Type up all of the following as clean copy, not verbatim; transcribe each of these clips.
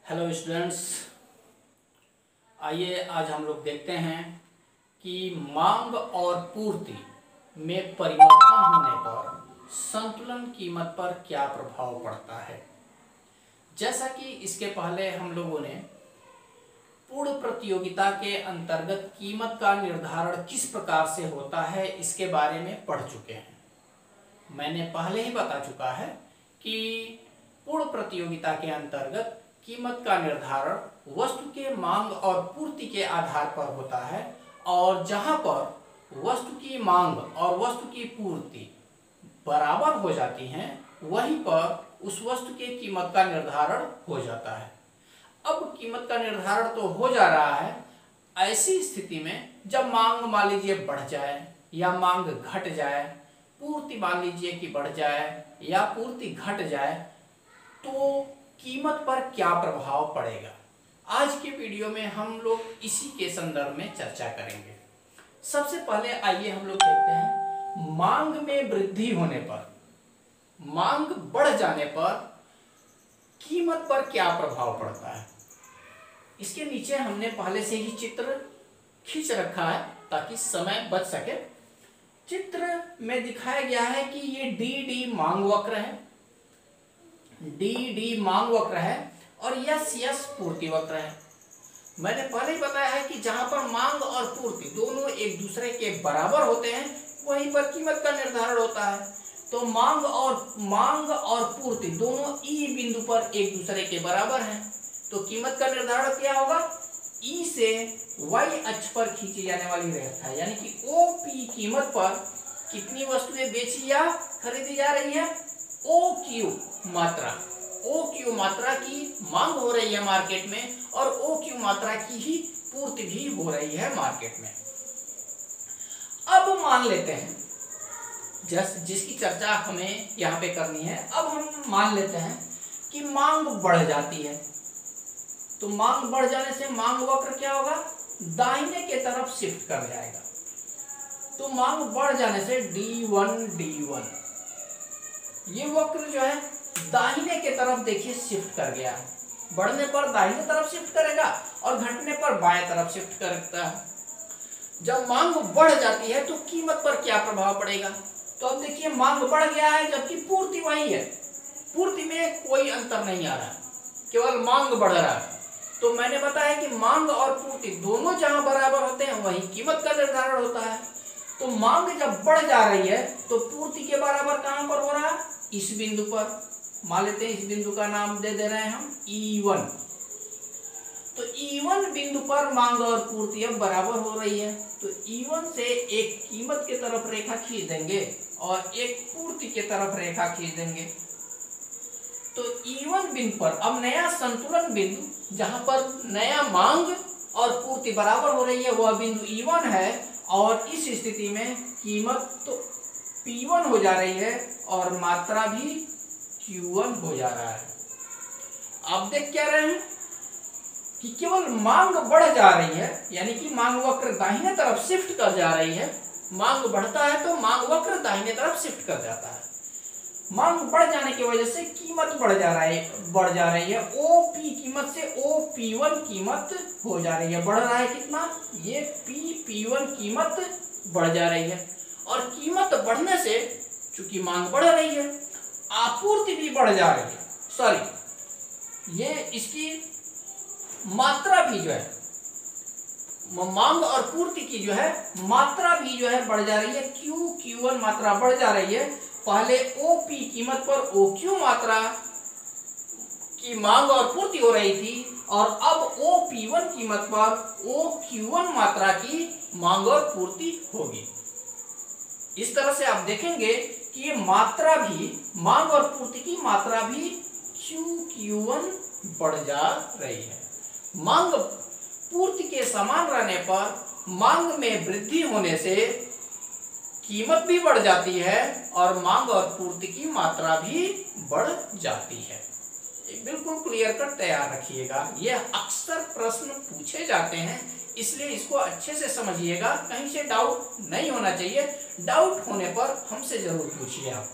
Hello students, आइए आज हम लोग देखते हैं कि मांग और पूर्ति में परिवर्तन होने पर संतुलन कीमत पर क्या प्रभाव पड़ता है। जैसा कि इसके पहले हम लोगों ने पूर्ण प्रतियोगिता के अंतर्गत कीमत का निर्धारण किस प्रकार से होता है इसके बारे में पढ़ चुके हैं। मैंने पहले ही बता चुका है कि पूर्ण प्रतियोगिता के अंतर्गत कीमत का निर्धारण वस्तु के मांग और पूर्ति के आधार पर होता है, और जहां पर वस्तु की मांग और वस्तु की पूर्ति बराबर हो जाती हैं वहीं पर उस वस्तु के कीमत का निर्धारण हो जाता है। अब कीमत का निर्धारण तो हो जा रहा है, ऐसी स्थिति में जब मांग मान लीजिए बढ़ जाए या मांग घट जाए, पूर्ति मान लीजिए कि बढ़ जाए या पूर्ति घट जाए, तो कीमत पर क्या प्रभाव पड़ेगा। आज के वीडियो में हम लोग इसी के संदर्भ में चर्चा करेंगे। सबसे पहले आइए हम लोग देखते हैं मांग में वृद्धि होने पर, मांग बढ़ जाने पर कीमत पर क्या प्रभाव पड़ता है। इसके नीचे हमने पहले से ही चित्र खींच रखा है ताकि समय बच सके। चित्र में दिखाया गया है कि ये डी मांग वक्र है, डी मांग वक्र है और यस पूर्ति वक्र है। मैंने पहले ही बताया है कि जहां पर मांग और पूर्ति दोनों एक दूसरे के बराबर होते हैं वहीं पर कीमत का निर्धारण होता है। तो मांग और पूर्ति दोनों ई बिंदु पर एक दूसरे के बराबर हैं, तो कीमत का निर्धारण क्या होगा। ई से वाई अक्ष पर खींची जाने वाली रेखा यानी कि ओपी कीमत पर कितनी वस्तुएं बेची या खरीदी जा रही है। ओ क्यू मात्रा की मांग हो रही है मार्केट में और ओ क्यू मात्रा की ही पूर्ति भी हो रही है मार्केट में। अब मान लेते हैं जिसकी चर्चा हमें यहाँ पे करनी है, अब हम मान लेते हैं कि मांग बढ़ जाती है। तो मांग बढ़ जाने से मांग वक्र क्या होगा, दाहिने के तरफ शिफ्ट कर जाएगा। तो मांग बढ़ जाने से D1 ये वक्र जो है दाहिने के तरफ देखिए शिफ्ट कर गया है। बढ़ने पर दाहिने तरफ शिफ्ट करेगा और घटने पर बाएं तरफ शिफ्ट करता है। जब मांग बढ़ जाती है तो कीमत पर क्या प्रभाव पड़ेगा। तो अब देखिए मांग बढ़ गया है जबकि पूर्ति वही है, पूर्ति में कोई अंतर नहीं आ रहा है, केवल मांग बढ़ रहा है। तो मैंने बताया कि मांग और पूर्ति दोनों जहां बराबर होते हैं वहीं कीमत का निर्धारण होता है। तो मांग जब बढ़ जा रही है तो पूर्ति के बराबर कहां पर हो रहा है, इस बिंदु पर। मान लेते हैं इस बिंदु का नाम दे दे रहे हैं हम E1। तो E1 बिंदु पर मांग और पूर्ति अब बराबर हो रही है। तो E1 से एक कीमत के तरफ रेखा खींच देंगे और एक पूर्ति के तरफ रेखा खींच देंगे। तो E1 बिंदु पर अब नया संतुलन बिंदु जहां पर नया मांग और पूर्ति बराबर हो रही है वह बिंदु E1 है, और इस स्थिति में कीमत तो P1 हो जा रही है और मात्रा भी Q1 हो जा रहा है। आप देख क्या रहे हैं कि केवल मांग बढ़ जा रही है, यानी कि मांग वक्र दाहिने तरफ शिफ्ट कर जा रही है। मांग बढ़ता है तो मांग वक्र दाहिने तरफ शिफ्ट कर जाता है। मांग बढ़ जाने की वजह से कीमत बढ़ जा रही है। ओपी कीमत से OP1 कीमत हो जा रही है। बढ़ रहा है कितना, ये P1 कीमत बढ़ जा रही है। और कीमत बढ़ने से चूंकि मांग बढ़ रही है, आपूर्ति भी बढ़ जा रही है। ये इसकी मात्रा भी जो है, मांग और पूर्ति की जो है मात्रा भी जो है बढ़ जा रही है। Q1 मात्रा बढ़ जा रही है। पहले OP कीमत पर OQ मात्रा की मांग और पूर्ति हो रही थी, और अब OP1 कीमत पर OQ1 मात्रा की मांग और पूर्ति होगी। इस तरह से आप देखेंगे कि ये मात्रा भी, मांग और पूर्ति की मात्रा भी Q1 बढ़ जा रही है। मांग पूर्ति के समान रहने पर मांग में वृद्धि होने से कीमत भी बढ़ जाती है और मांग और पूर्ति की मात्रा भी बढ़ जाती है। बिल्कुल क्लियर कट तैयार रखिएगा, यह अक्सर प्रश्न पूछे जाते हैं, इसलिए इसको अच्छे से समझिएगा, कहीं से डाउट नहीं होना चाहिए। डाउट होने पर हमसे जरूर पूछिए आप।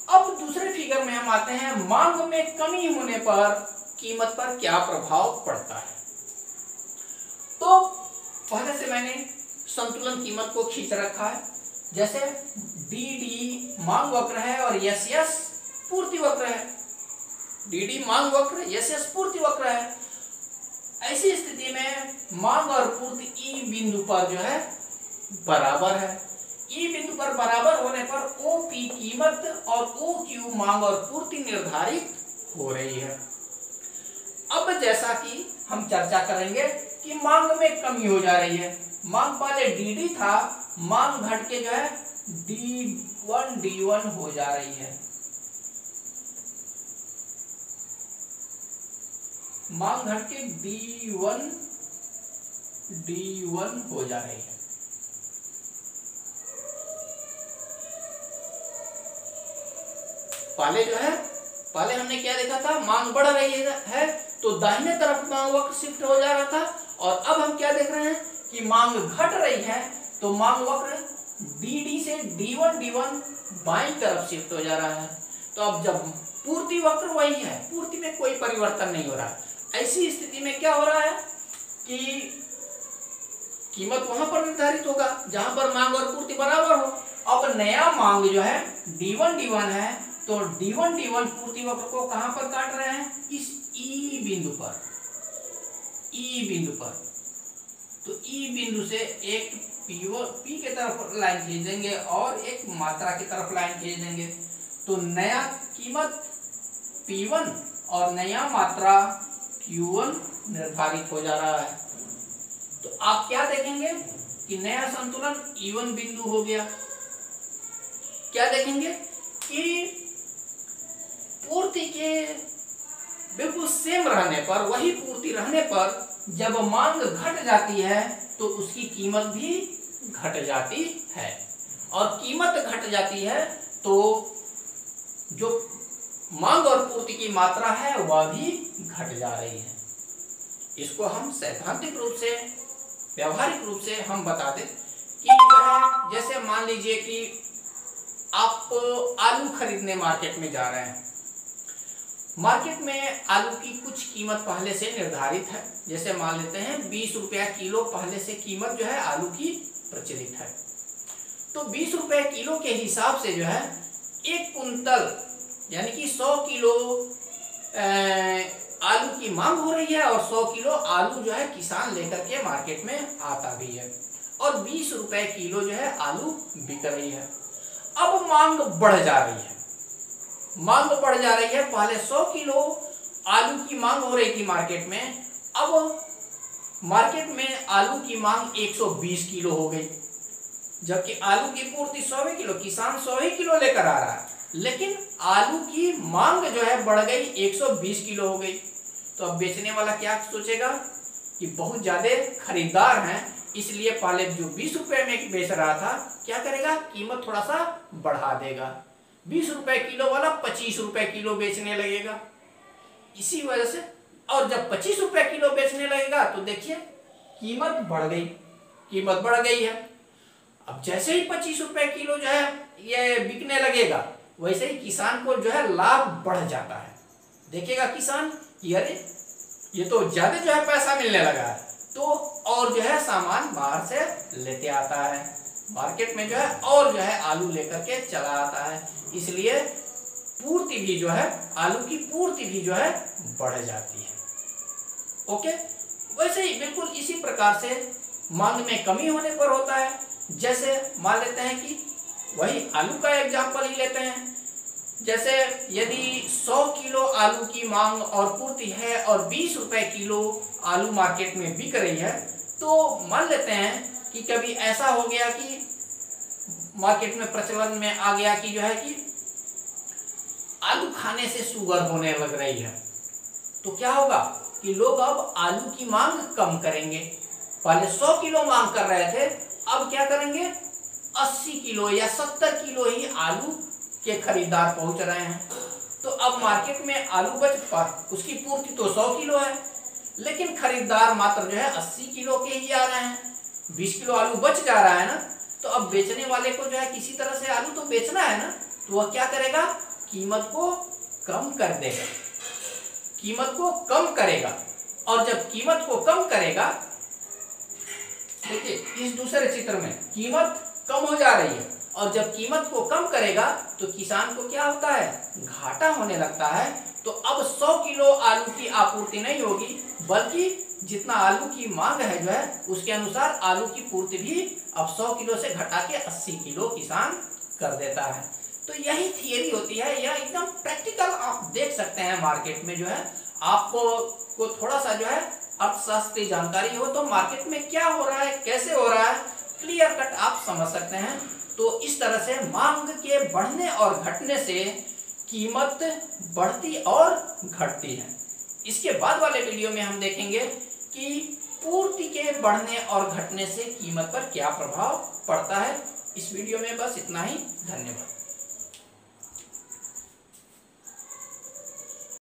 अब दूसरे फिगर में हम आते हैं, मांग में कमी होने पर कीमत पर क्या प्रभाव पड़ता है। तो पहले से मैंने संतुलन कीमत को खींच रखा है। जैसे डी डी मांग वक्र है और यस यस पूर्ति वक्र है। डी डी मांग वक्र, यस यस पूर्ति वक्र है। ऐसी स्थिति में मांग और पूर्ति ई बिंदु पर जो है बराबर है। ई बिंदु पर बराबर होने पर ओ पी कीमत और ओ क्यू मांग और पूर्ति निर्धारित हो रही है। अब जैसा कि हम चर्चा करेंगे कि मांग में कमी हो जा रही है। मांग पहले डी था, मांग घट के जो है D1 हो जा रही है। मांग घट के D1 हो जा रही है। पहले हमने क्या देखा था, मांग बढ़ रही है तो दाहिने तरफ मांग वक्र शिफ्ट हो जा रहा था, और अब हम क्या देख रहे हैं कि मांग घट रही है तो मांग वक्र डी से D1 बाईं तरफ शिफ्ट हो जा रहा है। तो अब जब पूर्ति वक्र वही है, पूर्ति में कोई परिवर्तन नहीं हो रहा है, ऐसी स्थिति में क्या हो रहा है कि कीमत वहां पर निर्धारित होगा जहां पर मांग और पूर्ति बराबर हो। अब नया मांग जो है D1 है, तो D1 पूर्ति वक्र को कहां पर काट रहे हैं, इस ई बिंदु पर। तो ई बिंदु से एक पी के तरफ लाइन खींच देंगे और एक मात्रा की तरफ लाइन खींच देंगे, तो नया कीमत P1 और नया मात्रा Q1 निर्धारित हो जा रहा है। तो आप क्या देखेंगे कि नया संतुलन E1 बिंदु हो गया। क्या देखेंगे कि पूर्ति के बिल्कुल सेम रहने पर, वही पूर्ति रहने पर जब मांग घट जाती है तो उसकी कीमत भी घट जाती है, और कीमत घट जाती है तो जो मांग और पूर्ति की मात्रा है वह भी घट जा रही है। इसको हम सैद्धांतिक रूप से, व्यवहारिक रूप से हम बता दें कि जो है, जैसे मान लीजिए कि आप आलू खरीदने मार्केट में जा रहे हैं। मार्केट में आलू की कुछ कीमत पहले से निर्धारित है, जैसे मान लेते हैं 20 रुपया किलो पहले से कीमत जो है आलू की प्रचलित है। तो 20 रुपये किलो के हिसाब से जो है एक कुंतल यानी कि 100 किलो आलू की मांग हो रही है, और 100 किलो आलू जो है किसान लेकर के मार्केट में आता भी है, और 20 रुपये किलो जो है आलू बिक रही है। अब मांग बढ़ जा रही है, पहले 100 किलो आलू की मांग हो रही थी मार्केट में, अब मार्केट में आलू की मांग 120 किलो हो गई, जबकि आलू की पूर्ति 100 किलो, किसान 100 ही किलो लेकर आ रहा है, लेकिन आलू की मांग जो है बढ़ गई, 120 किलो हो गई। तो अब बेचने वाला क्या सोचेगा कि बहुत ज्यादा खरीदार हैं, इसलिए पहले जो 20 रुपए में बेच रहा था क्या करेगा, कीमत थोड़ा सा बढ़ा देगा, 20 रुपए किलो वाला 25 रुपए किलो बेचने लगेगा। इसी वजह से, और जब 25 रुपए किलो बेचने लगेगा तो देखिए कीमत बढ़ गई है। अब जैसे ही 25 रुपए किलो जो है ये बिकने लगेगा, वैसे ही किसान को जो है लाभ बढ़ जाता है। देखिएगा किसान कि अरे ये तो ज्यादा जो है पैसा मिलने लगा है, तो और जो है सामान बाहर से लेते आता है मार्केट में जो है, और जो है आलू लेकर के चला आता है, इसलिए पूर्ति भी जो है, आलू की पूर्ति भी जो है बढ़ जाती है। ओके, वैसे ही बिल्कुल इसी प्रकार से मांग में कमी होने पर होता है। जैसे मान लेते हैं कि वही आलू का एग्जांपल ही लेते हैं, जैसे यदि 100 किलो आलू की मांग और पूर्ति है और 20 रुपए किलो आलू मार्केट में बिक रही है, तो मान लेते हैं कि कभी ऐसा हो गया कि मार्केट में प्रचलन में आ गया कि जो है कि आलू खाने से शुगर होने लग रही है, तो क्या होगा कि लोग अब आलू की मांग कम करेंगे। पहले 100 किलो मांग कर रहे थे, अब क्या करेंगे, 80 किलो या 70 किलो ही आलू के खरीदार पहुंच रहे हैं। तो अब मार्केट में आलू उसकी पूर्ति तो 100 किलो है, लेकिन खरीदार मात्र जो है 80 किलो के ही आ रहे हैं, 20 किलो आलू बच जा रहा है ना। तो अब बेचने वाले को जो है किसी तरह से आलू तो बेचना है ना, तो वह क्या करेगा, कीमत को कम कर देगा। कीमत को कम करेगा, और जब कीमत को कम करेगा, देखिए इस दूसरे चित्र में कीमत कम हो जा रही है, और जब कीमत को कम करेगा तो किसान को क्या होता है, घाटा होने लगता है। तो अब 100 किलो आलू की आपूर्ति नहीं होगी, बल्कि जितना आलू की मांग है जो है उसके अनुसार आलू की पूर्ति भी अब 100 किलो से घटा के 80 किलो किसान कर देता है। तो यही थियरी होती है, यह एकदम प्रैक्टिकल आप देख सकते हैं मार्केट में जो है। आपको थोड़ा सा जो है अर्थशास्त्री जानकारी हो तो मार्केट में क्या हो रहा है, कैसे हो रहा है, क्लियर कट आप समझ सकते हैं। तो इस तरह से मांग के बढ़ने और घटने से कीमत बढ़ती और घटती है। इसके बाद वाले वीडियो में हम देखेंगे कि पूर्ति के बढ़ने और घटने से कीमत पर क्या प्रभाव पड़ता है। इस वीडियो में बस इतना ही। धन्यवाद।